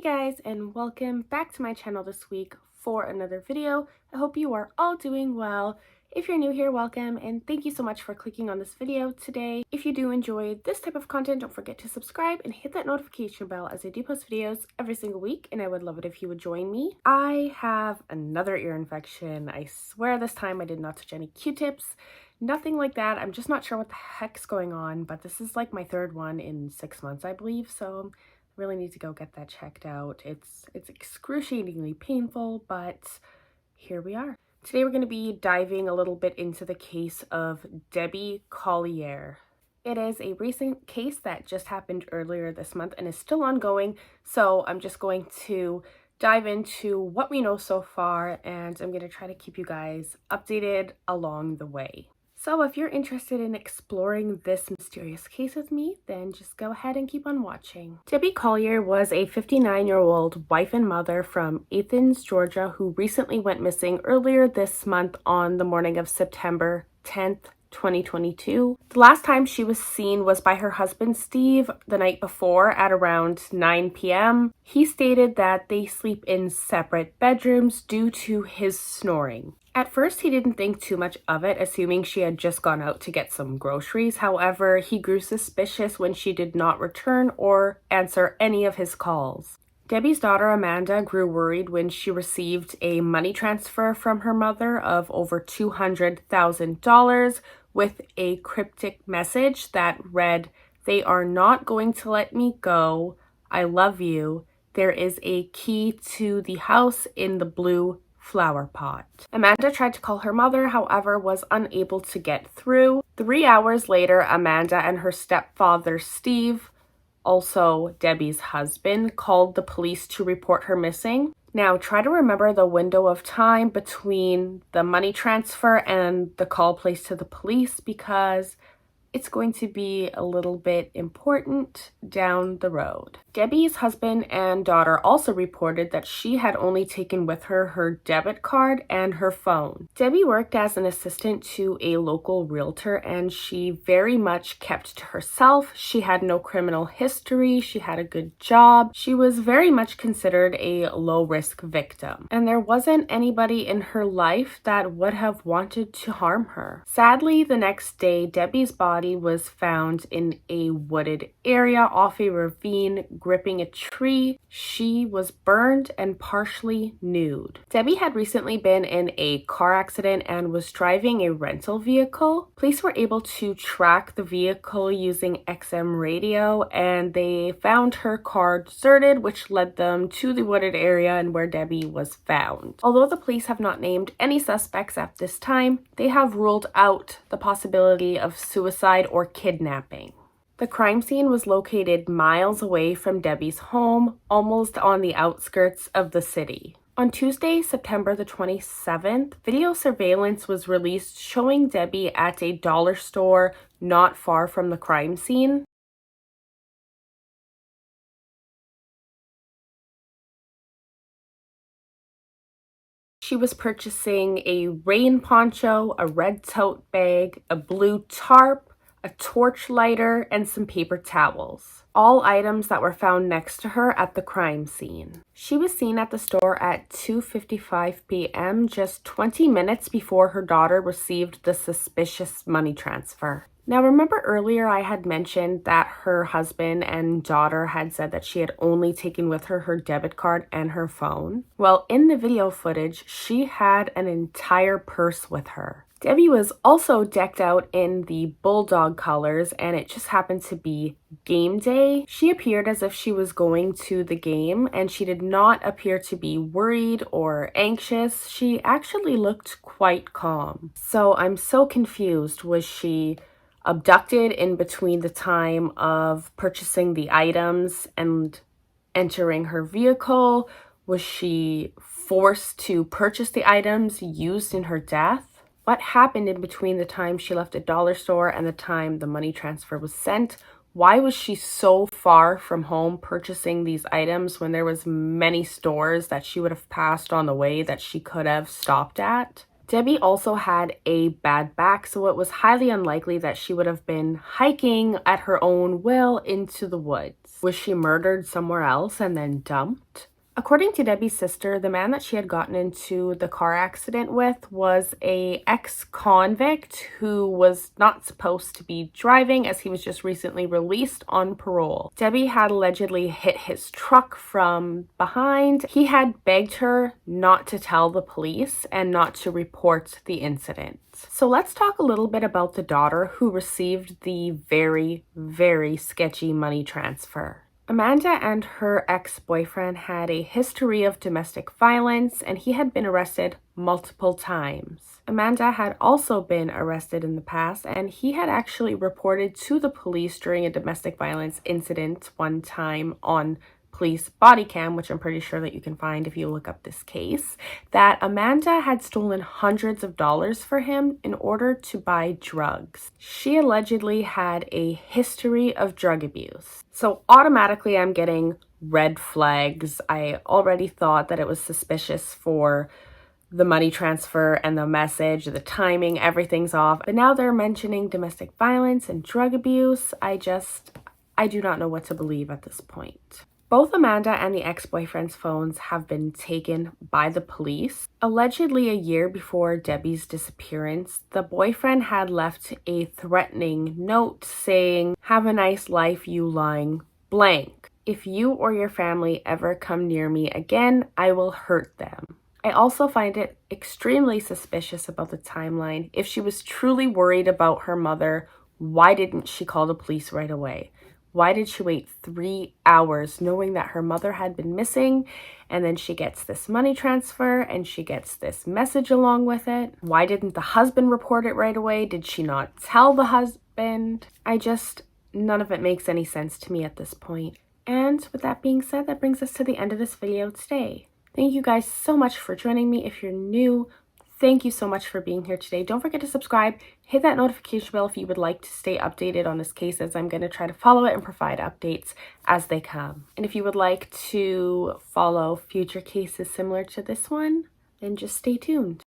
Hey guys, and welcome back to my channel this week for another video. I hope you are all doing well. If you're new here, welcome, and thank you so much for clicking on this video today. If you do enjoy this type of content, don't forget to subscribe and hit that notification bell as I do post videos every single week, and I would love it if you would join me. I have another ear infection. I swear this time I did not touch any Q-tips. Nothing like that. I'm just not sure what the heck's going on, but this is like my third one in 6 months, I believe, so really need to go get that checked out. It's excruciatingly painful, but here we are. Today we're going to be diving a little bit into the case of Debbie Collier. It is a recent case that just happened earlier this month and is still ongoing, so I'm just going to dive into what we know so far, and I'm going to try to keep you guys updated along the way. So if you're interested in exploring this mysterious case with me, then just go ahead and keep on watching. Debbie Collier was a 59-year-old wife and mother from Athens, Georgia, who recently went missing earlier this month on the morning of September 10th, 2022. The last time she was seen was by her husband Steve the night before at around 9 p.m. He stated that they sleep in separate bedrooms due to his snoring. At first, he didn't think too much of it, assuming she had just gone out to get some groceries. However, he grew suspicious when she did not return or answer any of his calls. Debbie's daughter Amanda grew worried when she received a money transfer from her mother of over $200,000 with a cryptic message that read, "They are not going to let me go. I love you. There is a key to the house in the blue flower pot." Amanda tried to call her mother, however, was unable to get through. 3 hours later, Amanda and her stepfather, Steve, also Debbie's husband, called the police to report her missing. Now, try to remember the window of time between the money transfer and the call placed to the police, because it's going to be a little bit important down the road. Debbie's husband and daughter also reported that she had only taken with her debit card and her phone. Debbie worked as an assistant to a local realtor, and she very much kept to herself. She had no criminal history. She had a good job. She was very much considered a low-risk victim, and there wasn't anybody in her life that would have wanted to harm her. Sadly, the next day, Debbie's body was found in a wooded area off a ravine, gripping a tree. She was burned and partially nude. Debbie had recently been in a car accident and was driving a rental vehicle. Police were able to track the vehicle using XM radio, and they found her car deserted, which led them to the wooded area and where Debbie was found. Although the police have not named any suspects at this time, they have ruled out the possibility of suicide or kidnapping. The crime scene was located miles away from Debbie's home, almost on the outskirts of the city. On Tuesday, September the 27th, video surveillance was released showing Debbie at a dollar store not far from the crime scene. She was purchasing a rain poncho, a red tote bag, a blue tarp, a torch lighter, and some paper towels. All items that were found next to her at the crime scene. She was seen at the store at 2:55 p.m., just 20 minutes before her daughter received the suspicious money transfer. Now, remember earlier I had mentioned that her husband and daughter had said that she had only taken with her debit card and her phone? Well, in the video footage, she had an entire purse with her. Debbie was also decked out in the bulldog colors, and it just happened to be game day. She appeared as if she was going to the game, and she did not appear to be worried or anxious. She actually looked quite calm. So I'm so confused. Was she abducted in between the time of purchasing the items and entering her vehicle? Was she forced to purchase the items used in her death? What happened in between the time she left the dollar store and the time the money transfer was sent? Why was she so far from home purchasing these items when there was many stores that she would have passed on the way that she could have stopped at? Debbie also had a bad back, so it was highly unlikely that she would have been hiking at her own will into the woods. Was she murdered somewhere else and then dumped? According to Debbie's sister, the man that she had gotten into the car accident with was an ex-convict who was not supposed to be driving, as he was just recently released on parole. Debbie had allegedly hit his truck from behind. He had begged her not to tell the police and not to report the incident. So let's talk a little bit about the daughter who received the very, very sketchy money transfer. Amanda and her ex-boyfriend had a history of domestic violence, and he had been arrested multiple times. Amanda had also been arrested in the past, and he had actually reported to the police during a domestic violence incident one time on police body cam, which I'm pretty sure that you can find if you look up this case, that Amanda had stolen hundreds of dollars for him in order to buy drugs. She allegedly had a history of drug abuse. So automatically I'm getting red flags. I already thought that it was suspicious for the money transfer and the message, the timing, everything's off. But now they're mentioning domestic violence and drug abuse. I do not know what to believe at this point. Both Amanda and the ex-boyfriend's phones have been taken by the police. Allegedly, a year before Debbie's disappearance, the boyfriend had left a threatening note saying, "Have a nice life, you lying blank. If you or your family ever come near me again, I will hurt them." I also find it extremely suspicious about the timeline. If she was truly worried about her mother, why didn't she call the police right away? Why did she wait 3 hours knowing that her mother had been missing, and then she gets this money transfer and she gets this message along with it? Why didn't the husband report it right away? Did she not tell the husband? None of it makes any sense to me at this point. And with that being said, that brings us to the end of this video today. Thank you guys so much for joining me. If you're new, thank you so much for being here today. Don't forget to subscribe, hit that notification bell if you would like to stay updated on this case, as I'm going to try to follow it and provide updates as they come. And if you would like to follow future cases similar to this one, then just stay tuned.